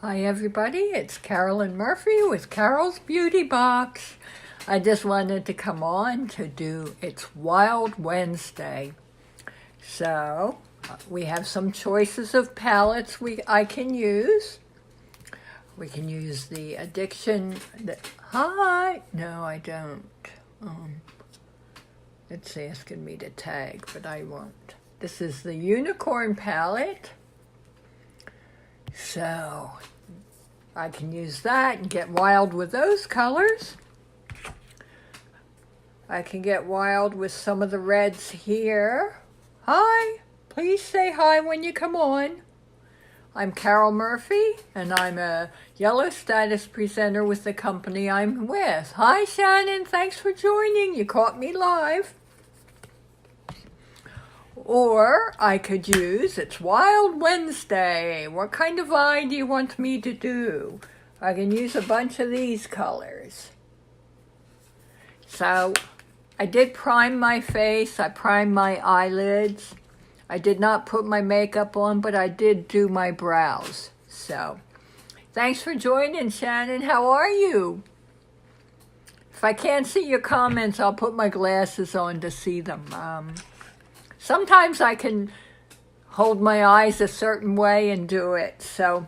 Hi everybody, it's Carolyn Murphy with Carol's Beauty Box. I just wanted to come on to do It's Wild Wednesday. So we have some choices of palettes I can use. We can use the Addiction. Hi! No, I don't. It's asking me to tag, but I won't. This is the Unicorn palette. So I can use that and get wild with those colors. I can get wild with some of the reds here. Hi, please say hi when you come on. I'm Carol Murphy, and I'm a yellow status presenter with the company I'm with. Hi, Shannon, thanks for joining. You caught me live. Or I could use It's Wild Wednesday. What kind of eye do you want me to do? I can use a bunch of these colors. So I did prime my face. I primed my eyelids. I did not put my makeup on, but I did do my brows. So thanks for joining, Shannon. How are you? If I can't see your comments, I'll put my glasses on to see them. Sometimes I can hold my eyes a certain way and do it. So,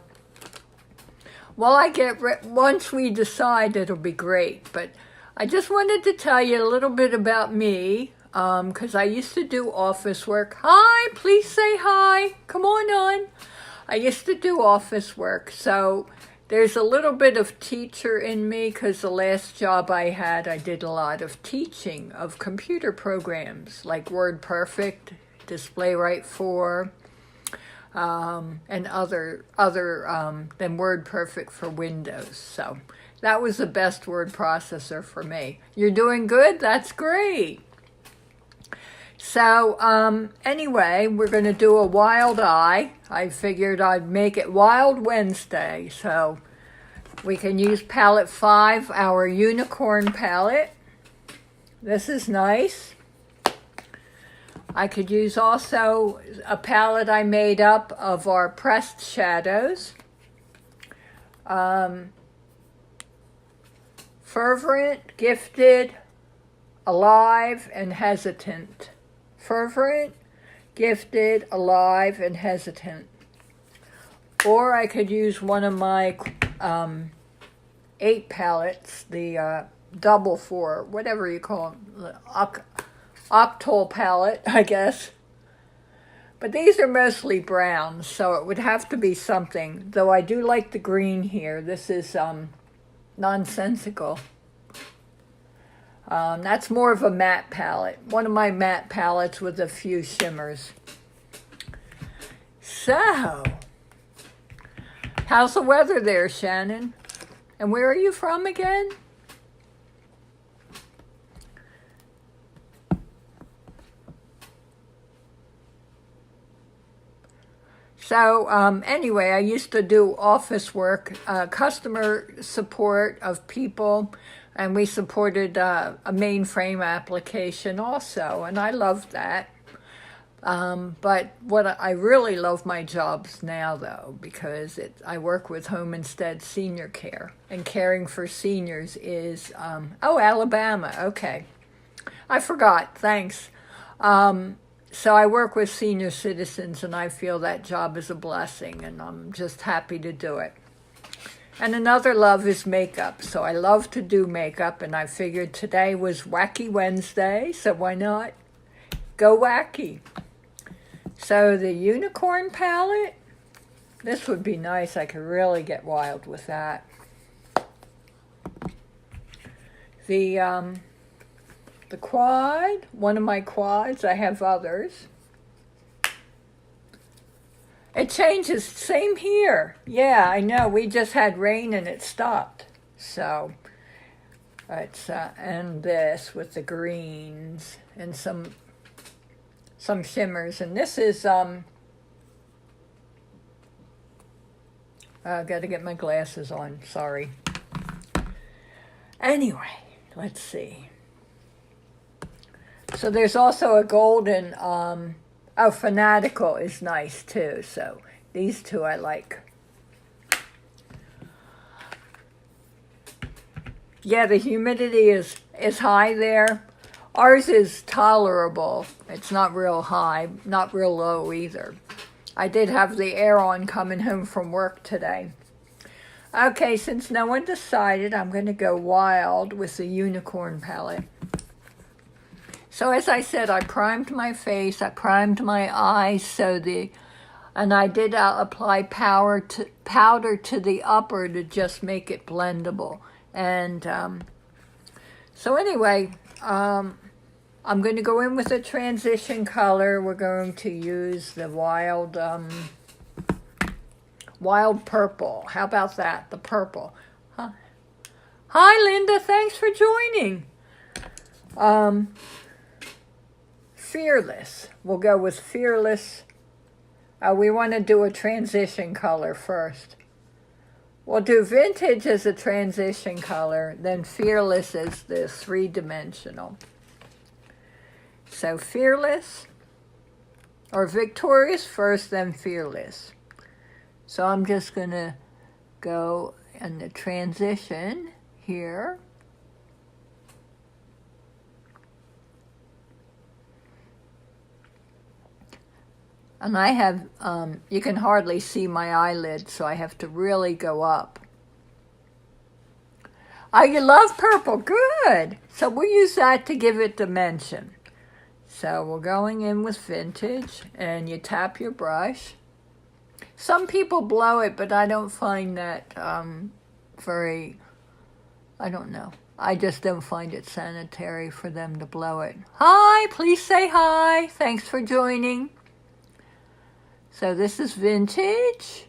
once we decide, it'll be great. But I just wanted to tell you a little bit about me, because I used to do office work. Hi, please say hi. Come on. I used to do office work, so there's a little bit of teacher in me, because the last job I had, I did a lot of teaching of computer programs like WordPerfect, Display Right 4, and other than WordPerfect for Windows. So that was the best word processor for me. You're doing good? That's great. So anyway, we're going to do a wild eye. I figured I'd make it Wild Wednesday. So we can use palette 5, our Unicorn palette. This is nice. I could use also a palette I made up of our pressed shadows. Fervent, Gifted, Alive, and Hesitant. Fervent, Gifted, Alive, and Hesitant. Or I could use one of my 8 palettes, the double 4, whatever you call them, octal palette, I guess. But these are mostly browns, so it would have to be something, though I do like the green here. This is nonsensical. That's more of a matte palette. One of my matte palettes with a few shimmers. So, how's the weather there, Shannon? And where are you from again? So anyway, I used to do office work, customer support of people, and we supported a mainframe application also, and I loved that. But I really love my jobs now, though, because I work with Home Instead Senior Care, and caring for seniors is, Alabama, okay. I forgot, thanks. So I work with senior citizens, and I feel that job is a blessing, and I'm just happy to do it. And another love is makeup, so I love to do makeup, and I figured today was Wacky Wednesday, so why not go wacky? So the Unicorn palette, this would be nice. I could really get wild with that. The quad, one of my quads, I have others. It changes, same here. Yeah, I know, we just had rain and it stopped. So, it's, and this with the greens and some shimmers. And this is, I gotta get my glasses on, sorry. Anyway, let's see. So there's also a golden, Fanatical is nice too. So these two I like. Yeah, the humidity is high there. Ours is tolerable. It's not real high, not real low either. I did have the air on coming home from work today. Okay, since no one decided, I'm going to go wild with the unicorn palette. So as I said, I primed my face, I primed my eyes, and I did apply powder to the upper to just make it blendable. And so anyway, I'm going to go in with a transition color. We're going to use the wild purple. How about that? The purple. Huh? Hi, Linda. Thanks for joining. Fearless. We'll go with Fearless. We want to do a transition color first. We'll do Vintage as a transition color, then Fearless as the three-dimensional. So Fearless, or Victorious first, then Fearless. So I'm just going to go in the transition here. And I have, you can hardly see my eyelid, so I have to really go up. Oh, you love purple. Good. So we'll use that to give it dimension. So we're going in with Vintage, and you tap your brush. Some people blow it, but I don't find that very, I don't know. I just don't find it sanitary for them to blow it. Hi, please say hi. Thanks for joining. So this is Vintage.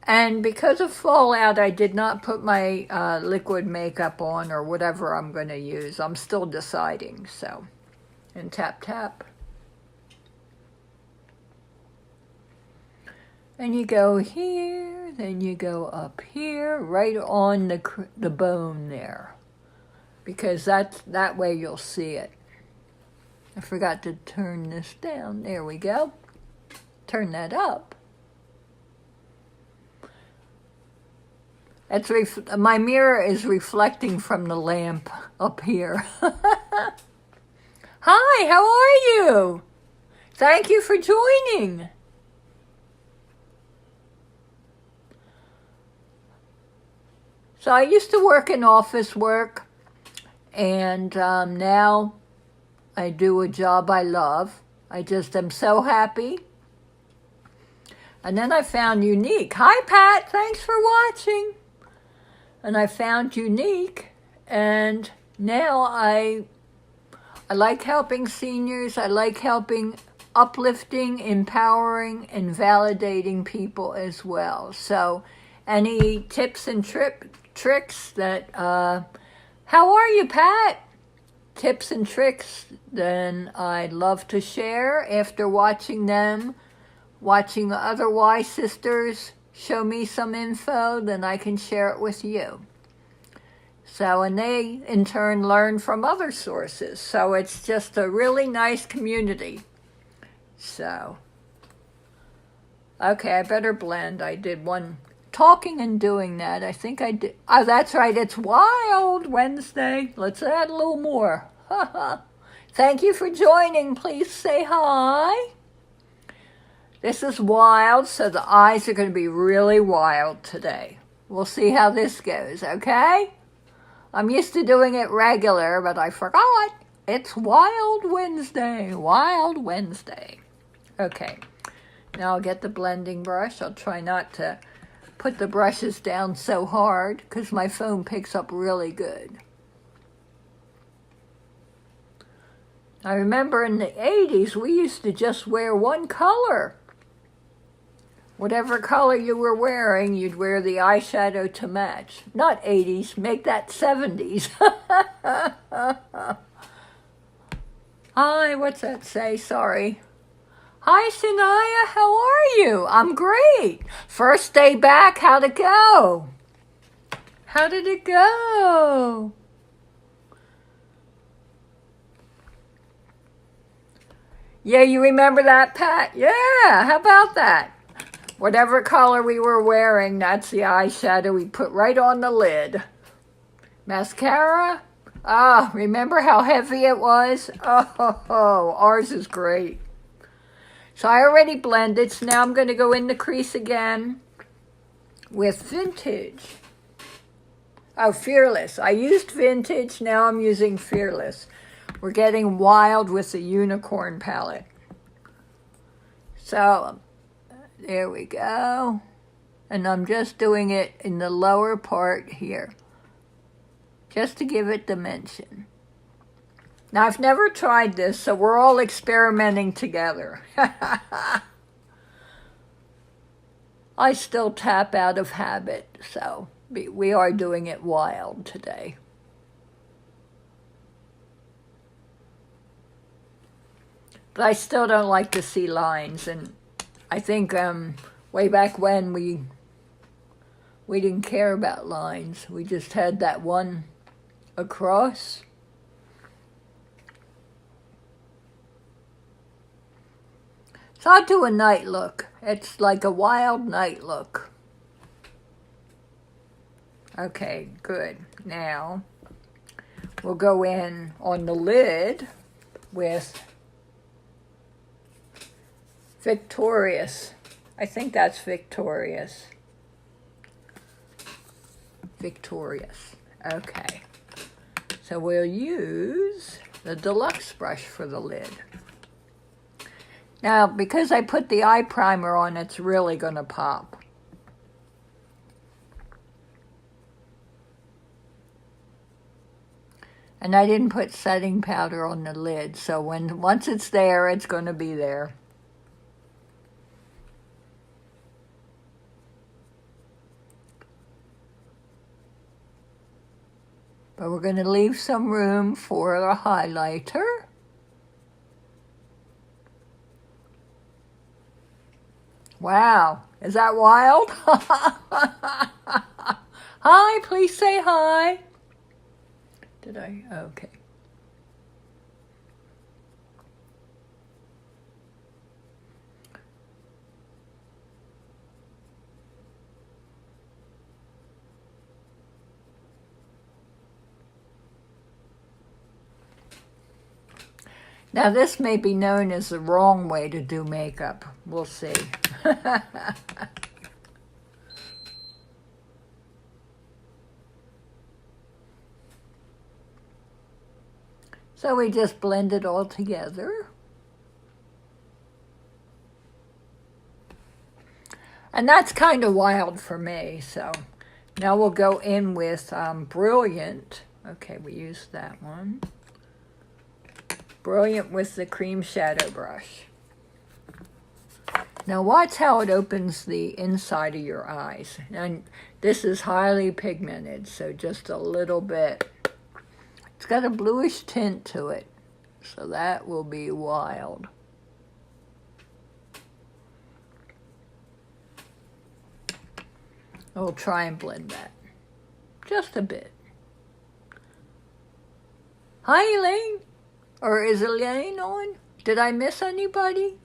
And because of fallout, I did not put my liquid makeup on or whatever I'm going to use. I'm still deciding, so. And tap, tap. And you go here, then you go up here, right on the bone there. Because that way you'll see it. I forgot to turn this down. There we go. Turn that up. My mirror is reflecting from the lamp up here. Hi, how are you? Thank you for joining. So I used to work in office work, and now I do a job I love. I just am so happy. And then I found Younique. Hi, Pat. Thanks for watching. And I found Younique, and now I like helping seniors. I like helping, uplifting, empowering, and validating people as well. So any tips and tricks that, how are you, Pat? Tips and tricks, then I'd love to share after watching them. Watching the other Y sisters show me some info, then I can share it with you. So, and they in turn learn from other sources. So it's just a really nice community. So, okay, I better blend. I did one talking and doing that. I think I did. Oh, that's right. It's Wild Wednesday. Let's add a little more. Thank you for joining. Please say hi. This is wild, so the eyes are going to be really wild today. We'll see how this goes, okay? I'm used to doing it regular, but I forgot. It's Wild Wednesday. Wild Wednesday. Okay. Now I'll get the blending brush. I'll try not to put the brushes down so hard because my phone picks up really good. I remember in the 80s, we used to just wear one color. Whatever color you were wearing, you'd wear the eyeshadow to match. Not 80s, make that 70s. Hi, what's that say? Sorry. Hi, Shania, how are you? I'm great. First day back, how'd it go? How did it go? Yeah, you remember that, Pat? Yeah, how about that? Whatever color we were wearing, that's the eyeshadow we put right on the lid. Mascara? Ah, remember how heavy it was? Oh, ours is great. So I already blended, so now I'm going to go in the crease again with Vintage. Oh, Fearless. I used Vintage, now I'm using Fearless. We're getting wild with the Unicorn palette. So, there we go. And I'm just doing it in the lower part here, just to give it dimension. Now, I've never tried this, so we're all experimenting together. I still tap out of habit, so we are doing it wild today. But I still don't like to see lines, and I think way back when we didn't care about lines. We just had that one across. So I'll do a night look. It's like a wild night look. Okay, good. Now we'll go in on the lid with Victorious. I think that's Victorious. Victorious. Okay. So we'll use the deluxe brush for the lid. Now, because I put the eye primer on, it's really going to pop. And I didn't put setting powder on the lid, so once it's there, it's going to be there. But we're going to leave some room for a highlighter. Wow, is that wild? Hi, please say hi. Did I? Okay. Now, this may be known as the wrong way to do makeup. We'll see. So we just blend it all together. And that's kind of wild for me. So now we'll go in with Brilliant. Okay, we used that one. Brilliant with the cream shadow brush. Now watch how it opens the inside of your eyes. And this is highly pigmented, so just a little bit. It's got a bluish tint to it, so that will be wild. We'll try and blend that. Just a bit. Hi, Elaine. Or is Elaine on? Did I miss anybody?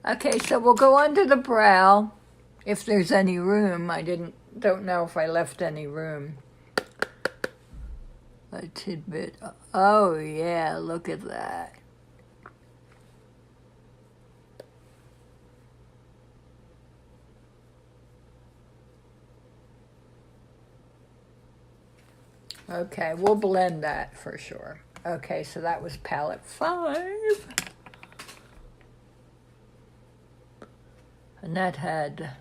Okay, so we'll go under the brow, if there's any room. I don't know if I left any room. A tidbit. Oh yeah, look at that. Okay, we'll blend that for sure. Okay, so that was palette 5. And that had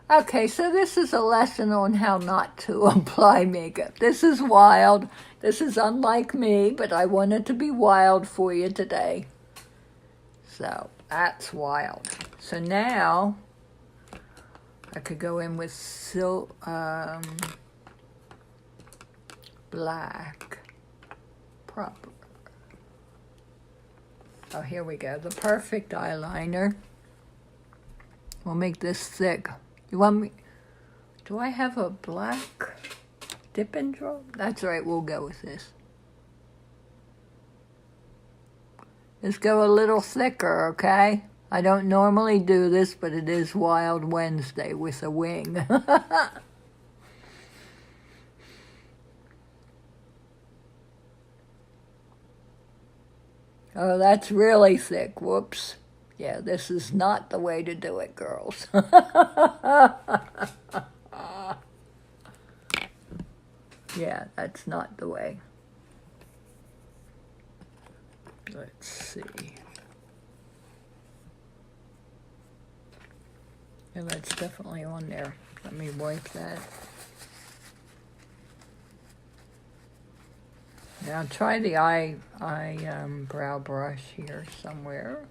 okay, so this is a lesson on how not to apply makeup. This is wild. This is unlike me, but I wanted to be wild for you today. So that's wild. So now I could go in with black proper. Oh, here we go. The perfect eyeliner. We'll make this thick. You want me? Do I have a black dip and draw? That's right. We'll go with this. Just go a little thicker, okay? I don't normally do this, but it is Wild Wednesday with a wing. Oh, that's really thick. Whoops. Yeah, this is not the way to do it, girls. Yeah, that's not the way. Let's see. Yeah, that's definitely on there. Let me wipe that. Now try the brow brush here somewhere.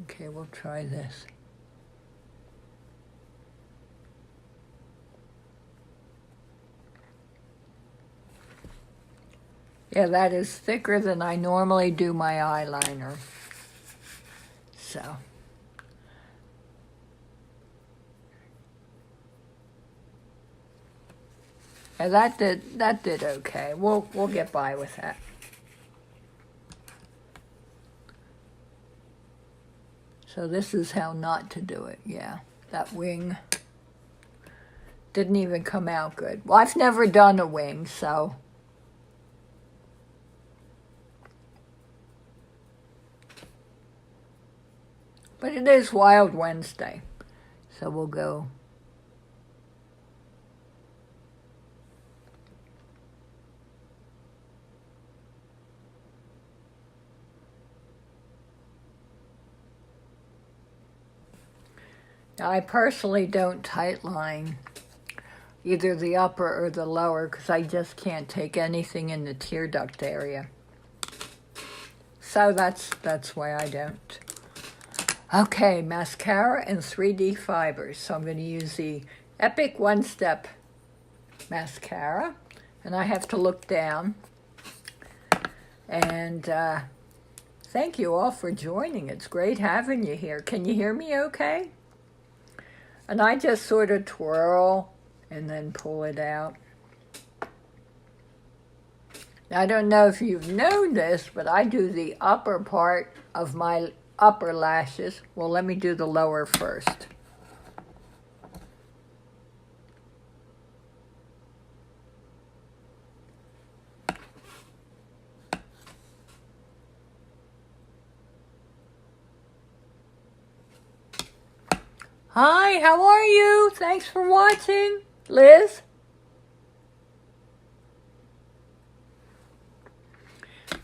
Okay, we'll try this. Yeah, that is thicker than I normally do my eyeliner. So. Yeah, that did okay. We'll get by with that. So this is how not to do it. Yeah, that wing didn't even come out good. Well, I've never done a wing, so. But it is Wild Wednesday, so we'll go. Now, I personally don't tightline either the upper or the lower because I just can't take anything in the tear duct area. So that's why I don't. Okay, mascara and 3D fibers. So I'm going to use the Epic One Step mascara. And I have to look down. And thank you all for joining. It's great having you here. Can you hear me okay? And I just sort of twirl and then pull it out. Now, I don't know if you've known this, but I do the upper part of my upper lashes. Well, let me do the lower first. Hi, how are you? Thanks for watching. Liz?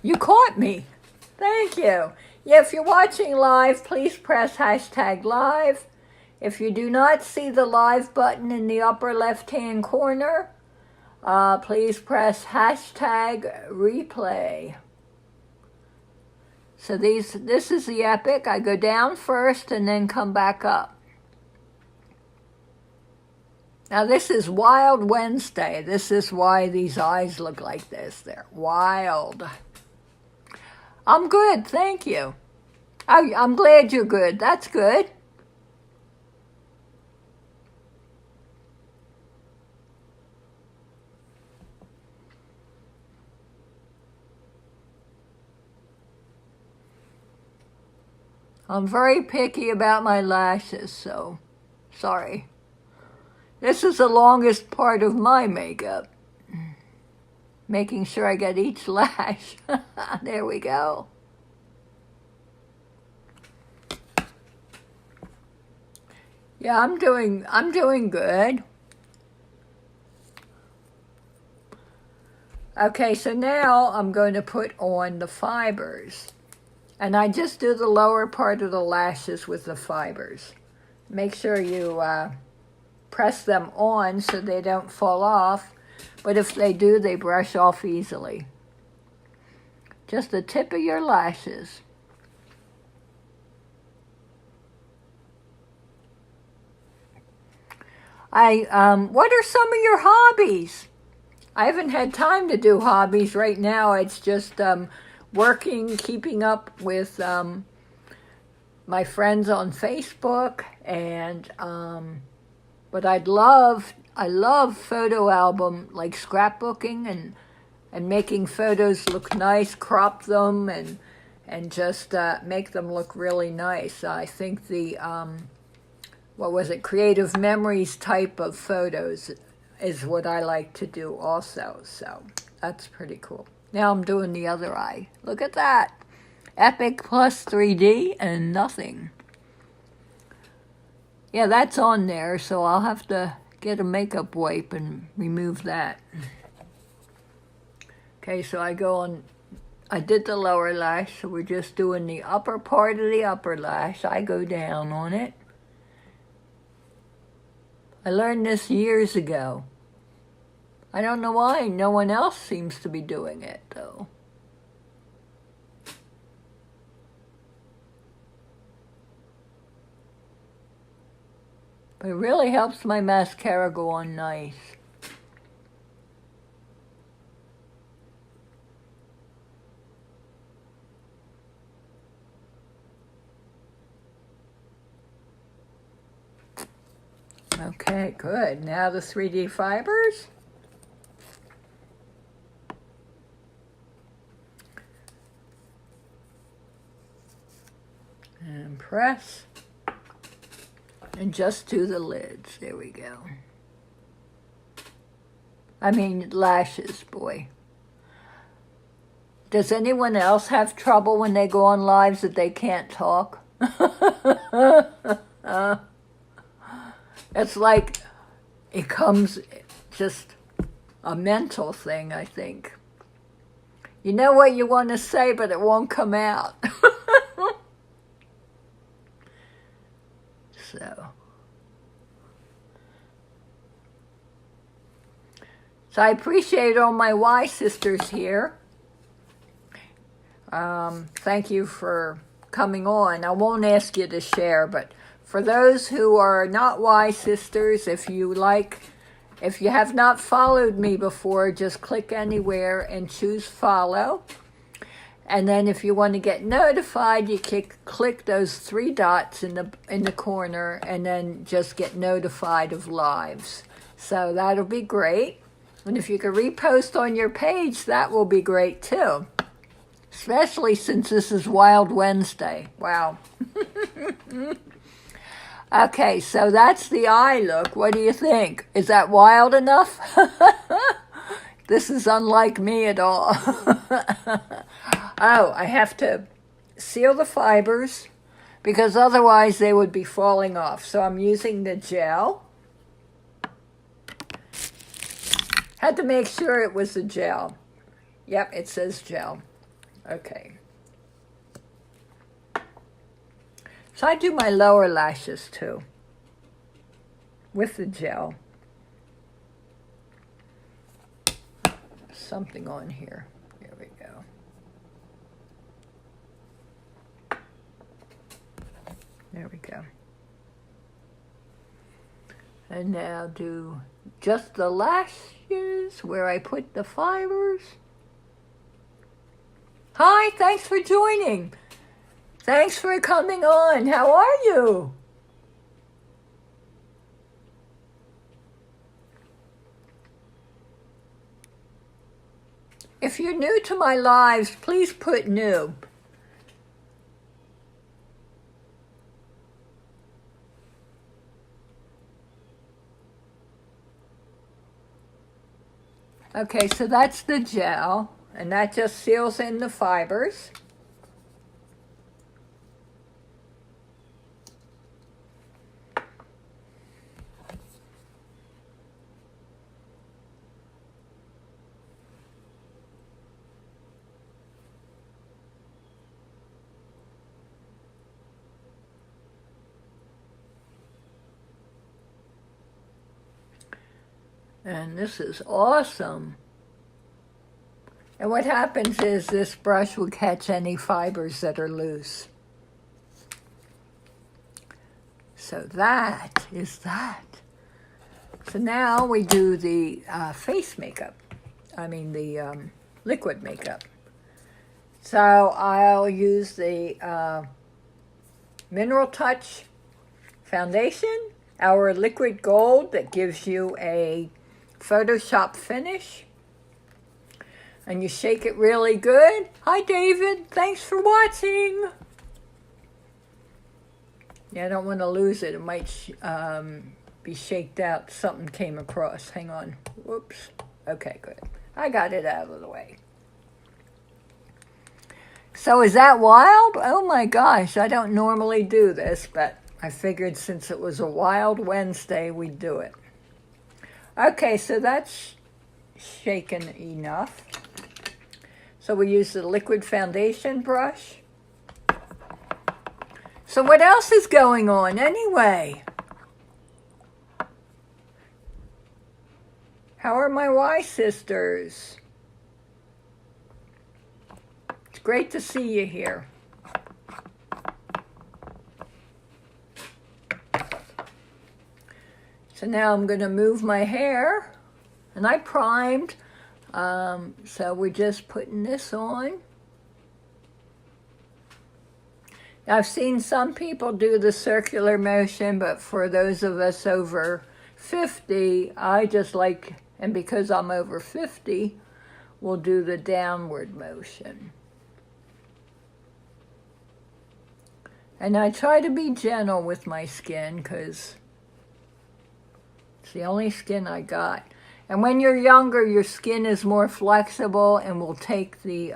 You caught me. Thank you. Yeah, if you're watching live, please press #live. If you do not see the live button in the upper left-hand corner, please press #replay. So this is the Epic. I go down first and then come back up. Now this is Wild Wednesday. This is why these eyes look like this. They're wild. I'm good, thank you. I'm glad you're good. That's good. I'm very picky about my lashes, so sorry. This is the longest part of my makeup. Making sure I get each lash. There we go. Yeah, I'm doing good. Okay, so now I'm going to put on the fibers. And I just do the lower part of the lashes with the fibers. Make sure you press them on so they don't fall off. But if they do, they brush off easily. Just the tip of your lashes. What are some of your hobbies? I haven't had time to do hobbies right now. It's just working, keeping up with my friends on Facebook, and but I love photo album, like scrapbooking, and and making photos look nice, crop them, and just make them look really nice. I think the, what was it, creative memories type of photos is what I like to do also. So that's pretty cool. Now I'm doing the other eye. Look at that. Epic plus 3D and nothing. Yeah, that's on there, so I'll have to get a makeup wipe and remove that. Okay, so I did the lower lash, so we're just doing the upper part of the upper lash. I go down on it. I learned this years ago. I don't know why no one else seems to be doing it, though. But it really helps my mascara go on nice. Okay, good. Now the 3D fibers. And press. And just do the lids. There we go. I mean, lashes, boy. Does anyone else have trouble when they go on lives that they can't talk? It's like it comes just a mental thing, I think. You know what you want to say, but it won't come out. So I appreciate all my Y sisters here. Thank you for coming on. I won't ask you to share, but for those who are not Y sisters, if you have not followed me before, just click anywhere and choose follow. And then if you want to get notified, you click those 3 dots in the corner and then just get notified of lives. So that'll be great. And if you can repost on your page, that will be great too. Especially since this is Wild Wednesday. Wow. Okay, so that's the eye look. What do you think? Is that wild enough? This is unlike me at all. Oh, I have to seal the fibers because otherwise they would be falling off. So I'm using the gel. Had to make sure it was a gel. Yep, it says gel. Okay. So I do my lower lashes too with the gel. Something on here. There we go. There we go. And now do just the lashes where I put the fibers. Hi, thanks for joining. Thanks for coming on. How are you? If you're new to my lives, please put new. Okay, so that's the gel, and that just seals in the fibers. And this is awesome. And what happens is this brush will catch any fibers that are loose. So that is that. So now we do the face makeup. I mean the liquid makeup. So I'll use the Mineral Touch foundation, our liquid gold that gives you a Photoshop finish. And you shake it really good. Hi, David. Thanks for watching. Yeah, I don't want to lose it. It might be shaked out. Something came across. Hang on. Whoops. Okay, good. I got it out of the way. So is that wild? Oh my gosh, I don't normally do this, but I figured since it was a wild Wednesday, we'd do it. Okay, so that's shaken enough. So we use the liquid foundation brush. So what else is going on anyway? How are my Y sisters? It's great to see you here. So now I'm going to move my hair, and I primed, so we're just putting this on. I've seen some people do the circular motion, but for those of us over 50, I just like, and because I'm over 50, we'll do the downward motion. And I try to be gentle with my skin because it's the only skin I got. And when you're younger, your skin is more flexible and will take the,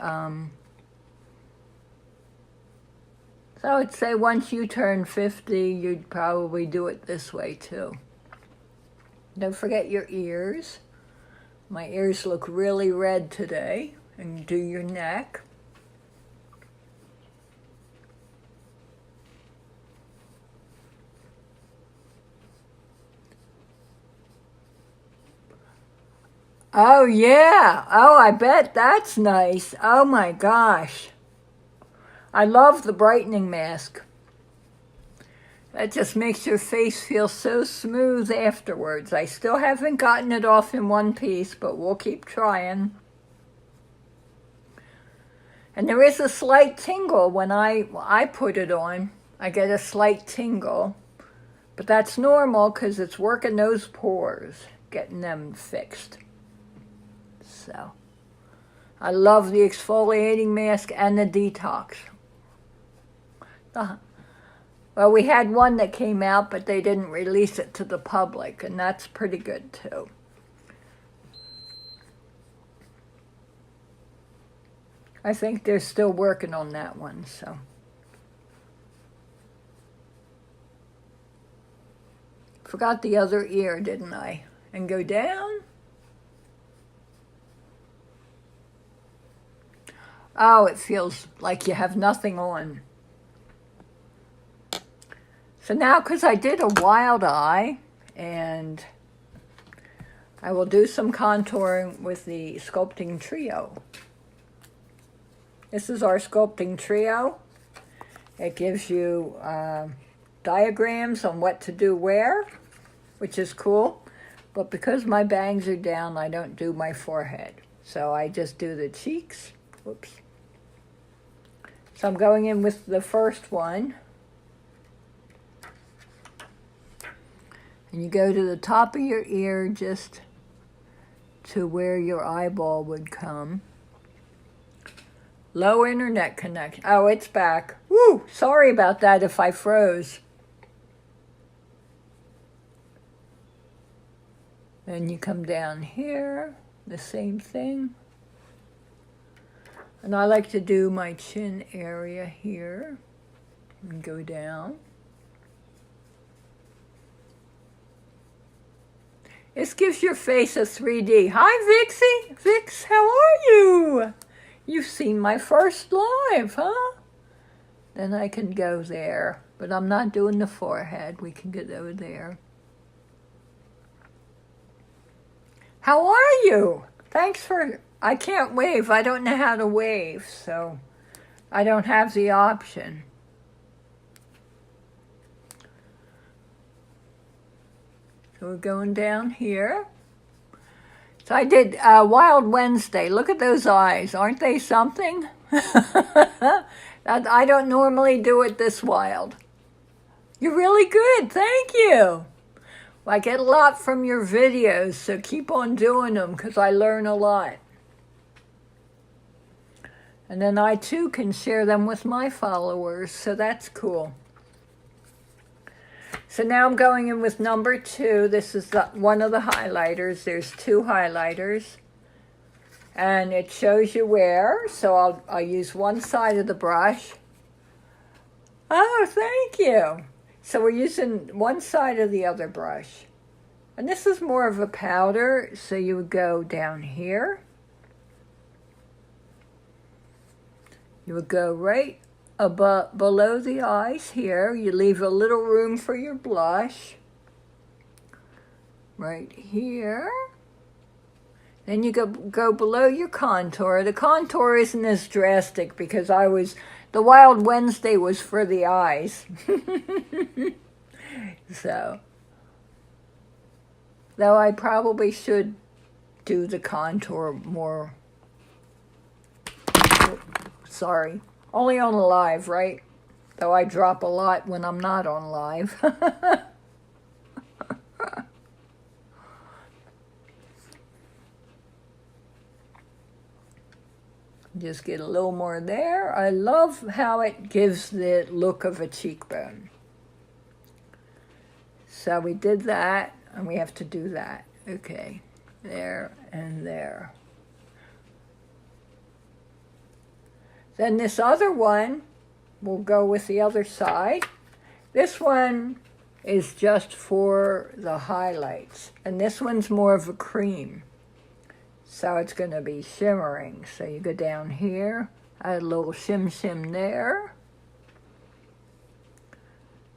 so I would say once you turn 50, you'd probably do it this way too. Don't forget your ears. My ears look really red today. And do your neck. Oh yeah, oh I bet that's nice. Oh my gosh. I love the brightening mask. That just makes your face feel so smooth afterwards. I still haven't gotten it off in one piece, but we'll keep trying. And there is a slight tingle when I put it on. I get a slight tingle, but that's normal because it's working those pores, getting them fixed. So, I love the exfoliating mask and the detox. Well, we had one that came out, but they didn't release it to the public, and that's pretty good too. I think they're still working on that one, so. Forgot the other ear, didn't I? And go down. Oh, it feels like you have nothing on. So now, because I did a wild eye, and I will do some contouring with the Sculpting Trio. This is our Sculpting Trio. It gives you diagrams on what to do where, which is cool. But because my bangs are down, I don't do my forehead. So I just do the cheeks. Whoops. So I'm going in with the first one. And you go to the top of your ear just to where your eyeball would come. Low internet connection. Oh, it's back. Woo! Sorry about that if I froze. Then you come down here, the same thing. And I like to do my chin area here and go down. This gives your face a 3D. Hi, Vixie. Vix, how are you? You've seen my first live, huh? Then I can go there. But I'm not doing the forehead. We can get over there. How are you? Thanks for... I can't wave. I don't know how to wave, so I don't have the option. So we're going down here. So I did Wild Wednesday. Look at those eyes. Aren't they something? I don't normally do it this wild. You're really good. Thank you. Well, I get a lot from your videos, so keep on doing them because I learn a lot. And then I too can share them with my followers, so that's cool. So now I'm going in with number 2. This is one of the highlighters. There's 2 highlighters. And it shows you where. So I'll use one side of the brush. Oh, thank you. So we're using one side of the other brush. And this is more of a powder, so you would go down here. You would go right above, below the eyes here. You leave a little room for your blush. Right here. Then you go below your contour. The contour isn't as drastic because the Wild Wednesday was for the eyes. So, though I probably should do the contour more. Sorry. Only on live, right? Though I drop a lot when I'm not on live. Just get a little more there. I love how it gives the look of a cheekbone. So we did that, and we have to do that. Okay, there and there. Then this other one will go with the other side. This one is just for the highlights, and this one's more of a cream. So it's going to be shimmering. So you go down here, add a little shim there.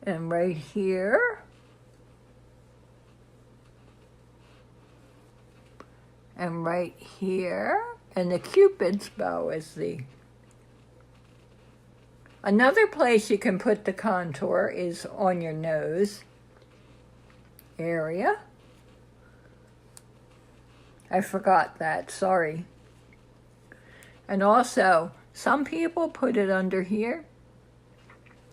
And right here. And right here. And the Cupid's bow is the... Another place you can put the contour is on your nose area. I forgot that, sorry. And also, some people put it under here.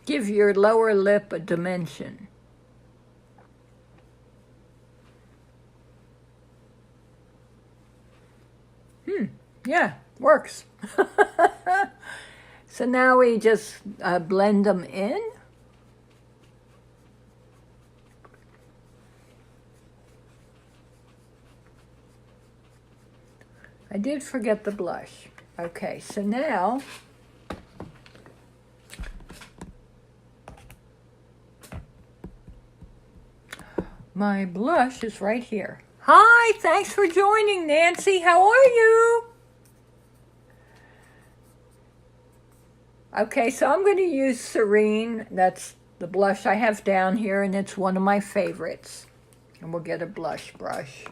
Give your lower lip a dimension. Yeah, works. So now we just blend them in. I did forget the blush. Okay, so now my blush is right here. Hi, thanks for joining, Nancy. How are you? Okay, so I'm going to use Serene. That's the blush I have down here, and it's one of my favorites. And we'll get a blush brush.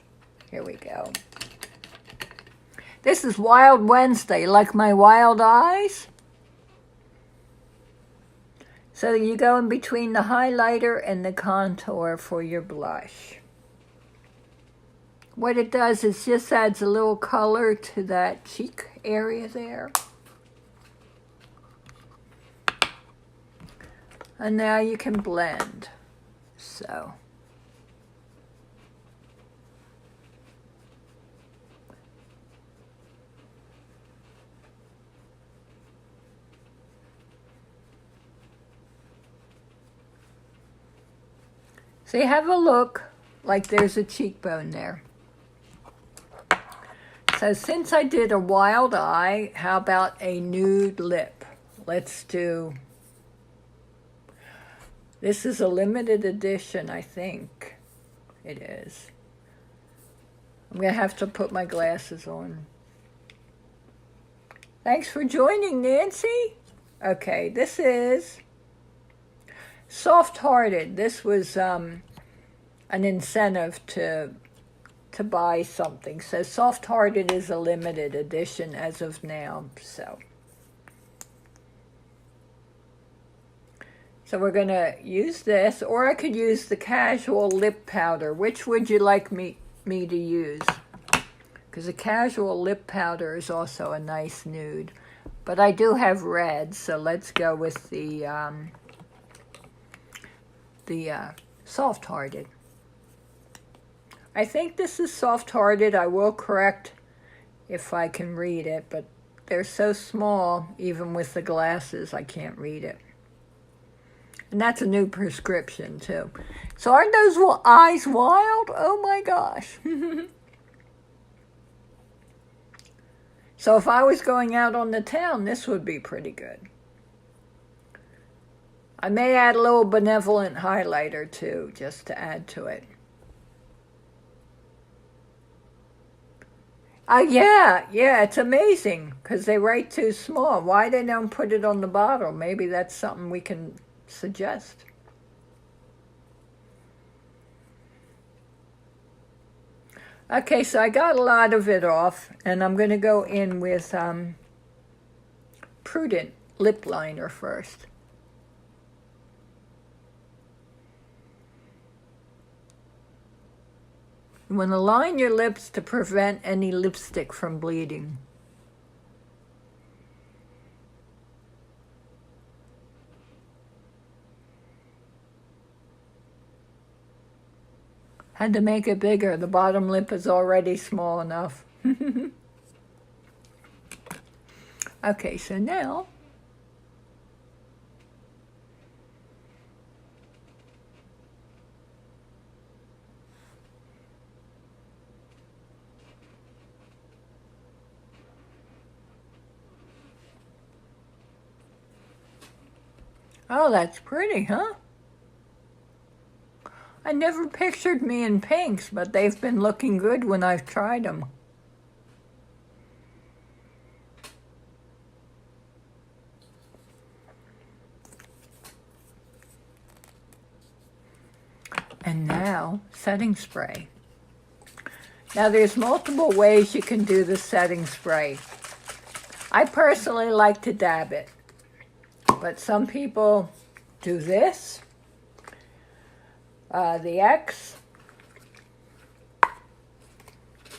Here we go. This is Wild Wednesday, like my wild eyes. So you go in between the highlighter and the contour for your blush. What it does is just adds a little color to that cheek area there. And now you can blend. So. So you have a look like there's a cheekbone there. So since I did a wild eye, how about a nude lip? Let's do, this is a limited edition, I think it is. I'm going to have to put my glasses on. Thanks for joining, Nancy. Okay, this is Soft-Hearted. This was an incentive to buy something. So Soft-Hearted is a limited edition as of now. So we're going to use this, or I could use the casual lip powder. Which would you like me to use? Because the casual lip powder is also a nice nude. But I do have red, so let's go with the Soft-Hearted. I think this is Soft-Hearted. I will correct if I can read it, but They're so small, even with the glasses, I can't read it. And that's a new prescription, too. So aren't those eyes wild? Oh, my gosh. So if I was going out on the town, this would be pretty good. I may add a little benevolent highlighter, too, just to add to it. Yeah, it's amazing, because they write too small. Why they don't put it on the bottle? Maybe that's something we can suggest. Okay, so I got a lot of it off, and I'm going to go in with Prudent lip liner first. You want to line your lips to prevent any lipstick from bleeding. Had to make it bigger. The bottom lip is already small enough. Okay, so now oh, that's pretty, huh? I never pictured me in pinks, but they've been looking good when I've tried them. And now, setting spray. Now there's multiple ways you can do the setting spray. I personally like to dab it, but some people do this. The X.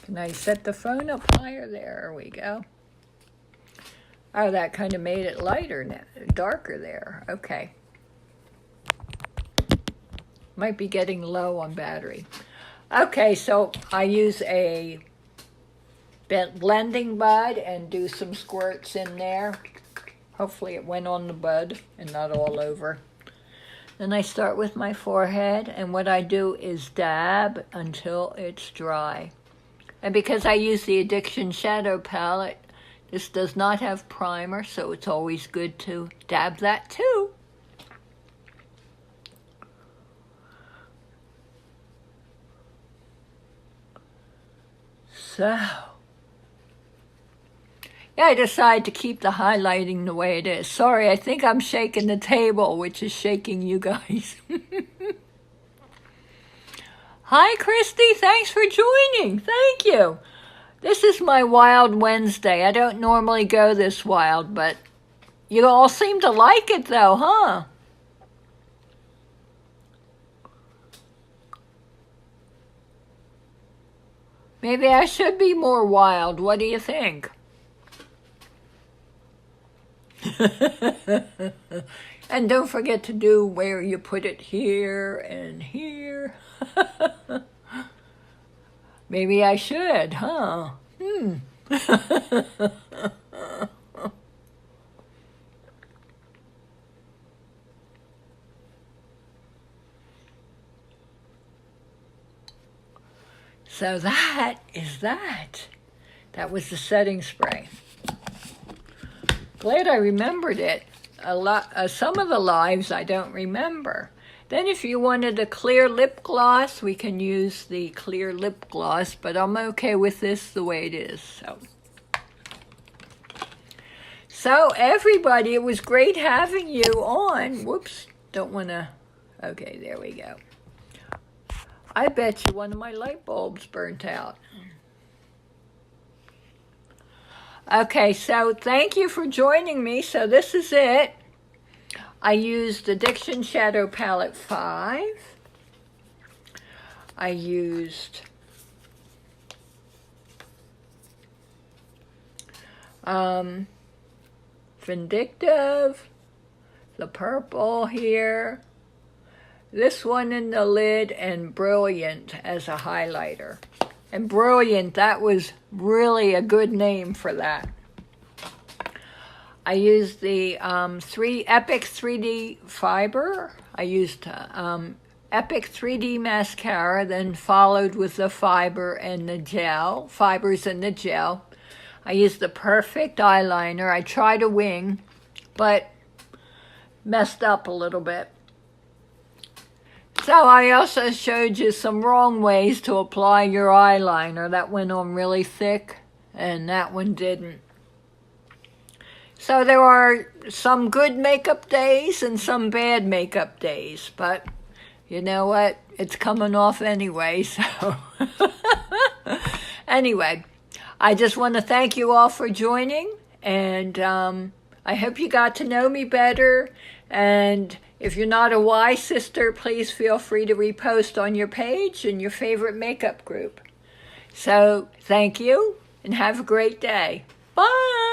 Can I set the phone up higher? There we go. Oh, that kind of made it lighter now, darker there. Okay. Might be getting low on battery. Okay, so I use a blending bud and do some squirts in there. Hopefully it went on the bud and not all over. Then I start with my forehead, and what I do is dab until it's dry. And because I use the Addiction Shadow Palette, this does not have primer, so it's always good to dab that too. So, yeah, I decided to keep the highlighting the way it is. Sorry, I think I'm shaking the table, which is shaking you guys. Hi, Christy. Thanks for joining. Thank you. This is my Wild Wednesday. I don't normally go this wild, but you all seem to like it, though, huh? Maybe I should be more wild. What do you think? And don't forget to do where you put it here and here. Maybe I should, huh? So that is that. That was the setting spray. Glad I remembered it. Some of the lives I don't remember. Then if you wanted a clear lip gloss, we can use the clear lip gloss, but I'm okay with this the way it is. So everybody, it was great having you on. Whoops, don't want to. Okay, there we go. I bet you one of my light bulbs burnt out. Okay, so thank you for joining me. So this is it. I used Addiction Shadow Palette 5. I used Vindictive, the purple here, this one in the lid, and Brilliant as a highlighter. And Brilliant, that was really a good name for that. I used the Epic 3D fiber. I used Epic 3D mascara, then followed with the fibers and the gel. I used the Perfect eyeliner. I tried a wing, but messed up a little bit. So I also showed you some wrong ways to apply your eyeliner. That went on really thick, and that one didn't. So there are some good makeup days and some bad makeup days, but you know what? It's coming off anyway, so. Anyway, I just want to thank you all for joining, and I hope you got to know me better. And if you're not a Y sister, please feel free to repost on your page and your favorite makeup group. So thank you, and have a great day. Bye!